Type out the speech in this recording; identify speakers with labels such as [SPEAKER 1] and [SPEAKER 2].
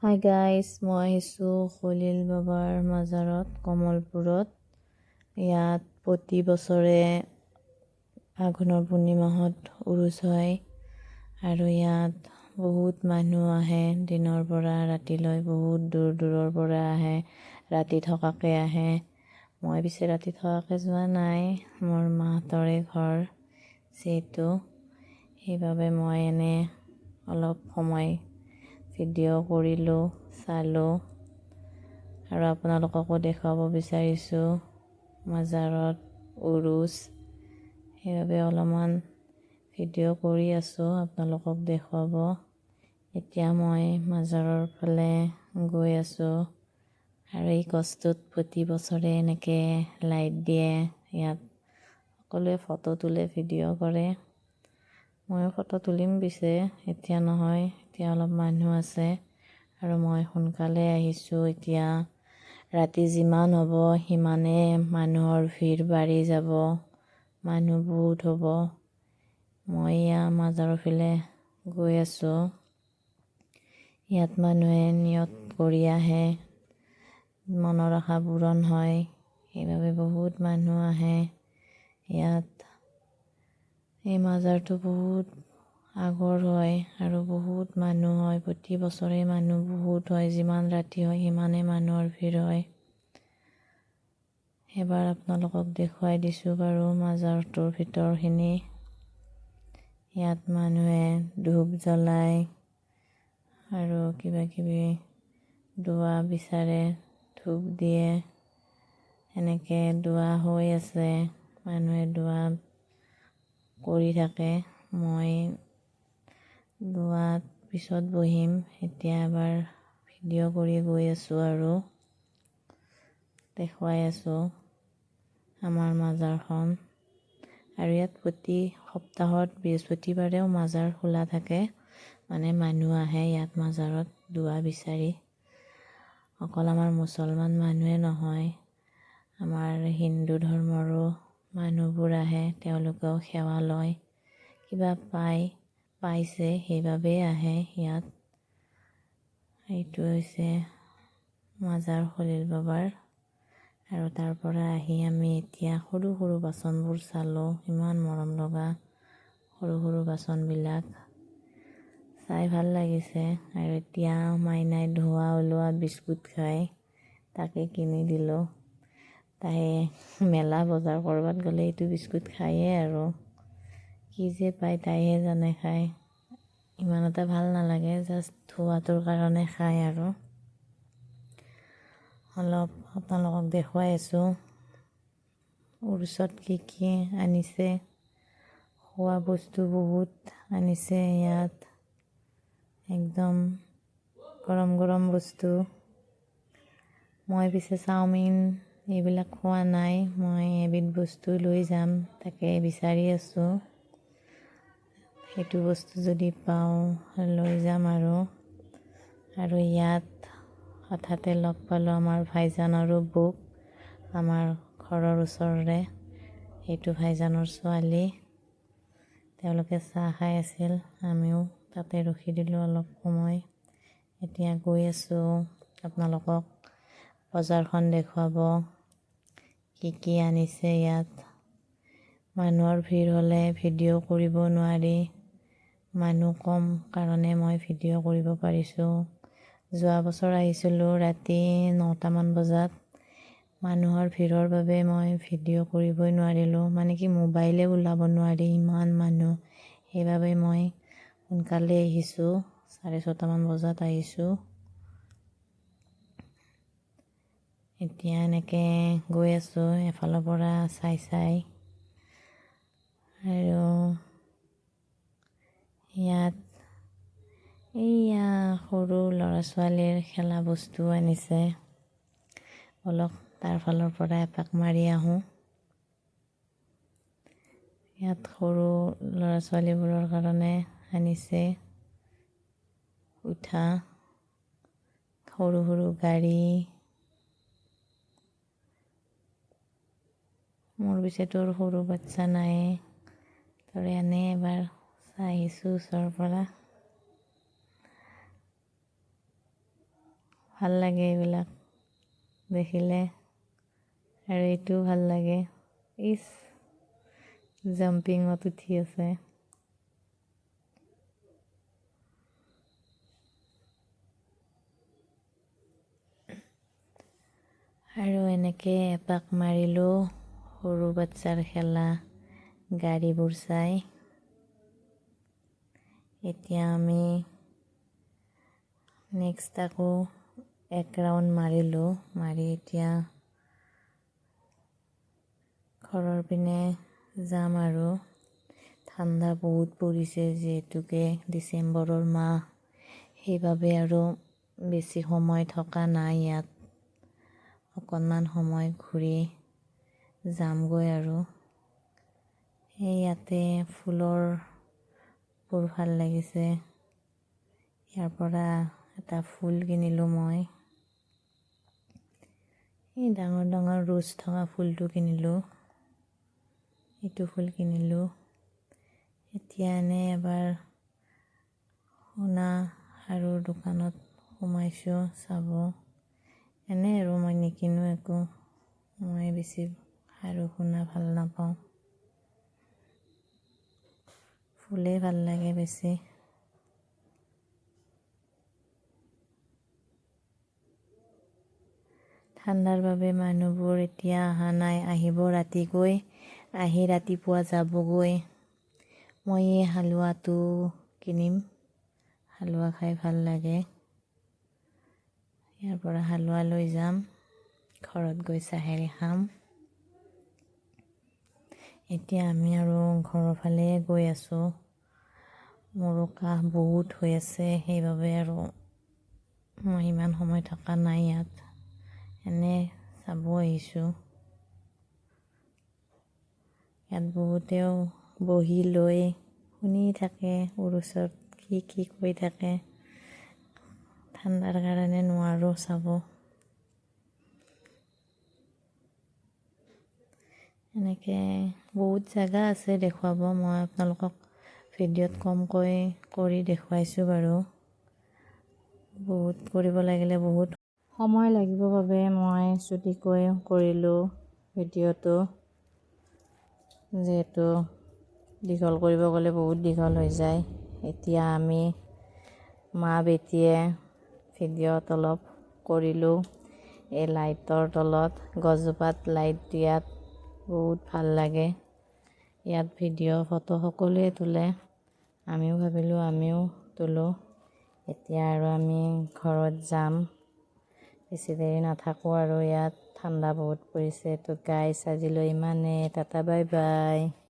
[SPEAKER 1] Hi guys, মই আহিছোঁ খলিল বাবাৰ মাজাৰত কমলপুৰত। ইয়াত প্ৰতি বছৰে আঘোণৰ পূৰ্ণিমাহত উৰুচ হয় আৰু ইয়াত বহুত মানুহ আহে। দিনৰ পৰা ৰাতিলৈ বহুত দূৰ দূৰৰ পৰা আহে, ৰাতি থকাকৈ আহে। মই পিছে ৰাতি থকাকৈ যোৱা নাই, মোৰ মাহঁতৰে ঘৰ যিহেতু, সেইবাবে মই অলপ সময় ভিডিঅ' কৰিলোঁ, চালোঁ আৰু আপোনালোককো দেখুৱাব বিচাৰিছোঁ মাজাৰত উৰুচ। সেইবাবে অলপমান ভিডিঅ' কৰি আছোঁ, আপোনালোকক দেখুৱাব। এতিয়া মই মাজাৰৰ ফালে গৈ আছোঁ আৰু এই গছটোত প্ৰতি বছৰে এনেকৈ লাইট দিয়ে। ইয়াত সকলোৱে ফটো তোলে, ভিডিঅ' কৰে। ময়ো ফটো তুলিম, পিছে এতিয়া নহয়, এতিয়া অলপ মানুহ আছে আৰু মই সোনকালে আহিছোঁ। এতিয়া ৰাতি যিমান হ'ব সিমানে মানুহৰ ভিৰ বাঢ়ি যাব, মানুহ বহুত হ'ব। মই মাজাৰৰ ফালে গৈ আছোঁ। ইয়াত মানুহে নিয়ত কৰি আহে, মনৰ আশা পূৰণ হয়, সেইবাবে বহুত মানুহ আহে। ইয়াত এই মাজাৰটো বহুত আগৰ হয় আৰু বহুত মানুহ হয়। প্ৰতি বছৰে মানুহ বহুত হয়, যিমান ৰাতি হয় সিমানে মানুহৰ ভিৰ হয়। এবাৰ আপোনালোকক দেখুৱাই দিছোঁ বাৰু মাজাৰটোৰ ভিতৰখিনি। ইয়াত মানুহে ধূপ জ্বলায় আৰু কিবা কিবি দোৱা বিচাৰে, ধূপ দিয়ে। এনেকৈ দোৱা হৈ আছে, মানুহে দোৱা কৰি থাকে। মই দোৱাত পিছত বহিম, এতিয়া এবাৰ ভিডিঅ' কৰি গৈ আছোঁ আৰু দেখুৱাই আছোঁ আমাৰ মাজাৰখন। আৰু ইয়াত প্ৰতি সপ্তাহত বৃহস্পতিবাৰেও মাজাৰ খোলা থাকে, মানে মানুহ আহে ইয়াত মাজাৰত দোৱা বিচাৰি। অকল আমাৰ মুছলমান মানুহে নহয়, আমাৰ হিন্দু ধৰ্মৰো মানুহবোৰ আহে, তেওঁলোকেও সেৱা লয়, কিবা পাইছে সেইবাবেই আহে ইয়াত। এইটো হৈছে মাজাৰ খলিল বাবাৰ। আৰু তাৰ পৰা আহি আমি এতিয়া সৰু সৰু বাচনবোৰ চালোঁ, ইমান মৰম লগা সৰু সৰু বাচনবিলাক চাই ভাল লাগিছে। আৰু এতিয়া মাইনাই ধোৱা ওলোৱা বিস্কুট খায়, তাকে কিনি দিলোঁ। তাই মেলা বজাৰ ক'ৰবাত গ'লে এইটো বিস্কুট খায়েই আৰু কি যে পায় তাইহে জানে খায়। ইমান এটা ভাল নালাগে, জাষ্ট ধোৱাটোৰ কাৰণে খায় আৰু। অলপ আপোনালোকক দেখুৱাই আছোঁ উৰুচত কি কি আনিছে। খোৱা বস্তু বহুত আনিছে ইয়াত, একদম গৰম গৰম বস্তু। মই পিছে চাওমিন এইবিলাক খোৱা নাই, মই এবিধ বস্তু লৈ যাম, তাকে বিচাৰি আছোঁ। সেইটো বস্তু যদি পাওঁ লৈ যাম আৰু ইয়াত হঠাতে লগ পালোঁ আমাৰ ভাইজানৰো বুক, আমাৰ ঘৰৰ ওচৰৰে। সেইটো ভাইজানৰ ছোৱালী, তেওঁলোকে চাহ খাই আছিল, আমিও তাতে ৰখি দিলোঁ অলপ সময়। এতিয়া গৈ আছোঁ আপোনালোকক বজাৰখন দেখুৱাব, কি কি আনিছে ইয়াত। মানুহৰ ভিৰ হ'লে ভিডিঅ' কৰিব নোৱাৰি, মানুহ কম কাৰণে মই ভিডিঅ' কৰিব পাৰিছোঁ। যোৱা বছৰ আহিছিলোঁ ৰাতি 9টামান বজাত, মানুহৰ ভিৰৰ বাবে মই ভিডিঅ' কৰিবই নোৱাৰিলোঁ, মানে কি মোবাইলে ওলাব নোৱাৰি, ইমান মানুহ। সেইবাবে মই সোনকালে আহিছোঁ, 6:30মান বজাত আহিছোঁ। এতিয়া এনেকৈ গৈ আছোঁ এফালৰ পৰা চাই। আৰু ইয়াত এইয়া সৰু ল'ৰা ছোৱালীৰ খেলা বস্তু আনিছে, অলপ তাৰ ফালৰ পৰা এপাক মাৰি আহোঁ। ইয়াত সৰু ল'ৰা ছোৱালীবোৰৰ কাৰণে আনিছে উঠা সৰু সৰু গাড়ী। মোৰ পিছেতো সৰু বাচ্ছা নাই, তৰে এনেই এবাৰ চাই আহিছোঁ ওচৰৰ পৰা। ভাল লাগে এইবিলাক দেখিলে। আৰু এইটোও ভাল লাগে, ইচ জাম্পিঙত উঠি আছে। আৰু এনেকৈ এপাক মাৰিলোঁ সৰু বাচ্চাৰ খেলা গাড়ীবোৰ চাই। এতিয়া আমি নেক্সট আকৌ এক ৰাউণ্ড মাৰিলোঁ, মাৰি এতিয়া ঘৰৰ পিনে যাম। আৰু ঠাণ্ডা বহুত পৰিছে যিহেতুকে ডিচেম্বৰৰ মাহ, সেইবাবে আৰু বেছি সময় থকা নাই ইয়াত, অকণমান সময় ঘূৰি যামগৈ। আৰু সেই ইয়াতে ফুলৰবোৰ ভাল লাগিছে, ইয়াৰ পৰা এটা ফুল কিনিলোঁ মই, এই ডাঙৰ ডাঙৰ ৰোজ থকা ফুলটো কিনিলোঁ, এইটো ফুল কিনিলোঁ। এতিয়া এনেই এবাৰ সোণা আৰু দোকানত সোমাইছোঁ চাব। এনেই আৰু মই নিকিনো একো, মই বেছি আৰু সোণা ভাল নাপাওঁ, ফুলেই ভাল লাগে বেছি। ঠাণ্ডাৰ বাবে মানুহবোৰ এতিয়া অহা নাই, আহিব ৰাতিকৈ, আহি ৰাতিপুৱা যাবগৈ। মই এই হালোৱাটো কিনিম, হালোৱা খাই ভাল লাগে, ইয়াৰ পৰা হালোৱা লৈ যাম, ঘৰত গৈ চাহেৰে খাম। এতিয়া আমি আৰু ঘৰৰ ফালে গৈ আছোঁ, মোৰো কাহ বহুত হৈ আছে, সেইবাবে আৰু মই ইমান সময় থকা নাই ইয়াত, এনে চাব আহিছোঁ। ইয়াত বহুতেও বহি লৈ শুনি থাকে, ওচৰত কি কৈ থাকে, ঠাণ্ডাৰ কাৰণে নোৱাৰোঁ চাব। এনেকৈ বহুত জেগা আছে দেখুৱাব, মই আপোনালোকক ভিডিঅ'ত কমকৈ কৰি দেখুৱাইছোঁ বাৰু। বহুত কৰিব লাগিলে বহুত সময় লাগিব বাবে মই ছুটিকৈ কৰিলোঁ ভিডিঅ'টো, যিহেতু দীঘল কৰিব গ'লে বহুত দীঘল হৈ যায়। এতিয়া আমি মা বেটীয়ে ভিডিঅ'ত অলপ কৰিলোঁ, এই লাইটৰ তলত গছজোপাত লাইট দিয়াত বহুত ভাল লাগে। ইয়াত ভিডিঅ' ফটো সকলোৱে তোলে, আমিও ভাবিলোঁ আমিও তোলোঁ। এতিয়া আৰু আমি ঘৰত যাম, বেছি দেৰি নাথাকোঁ আৰু ইয়াত ঠাণ্ডা বহুত পৰিছে। তো গাইছ আজিলৈ ইমানেই, টাটা বাই বাই।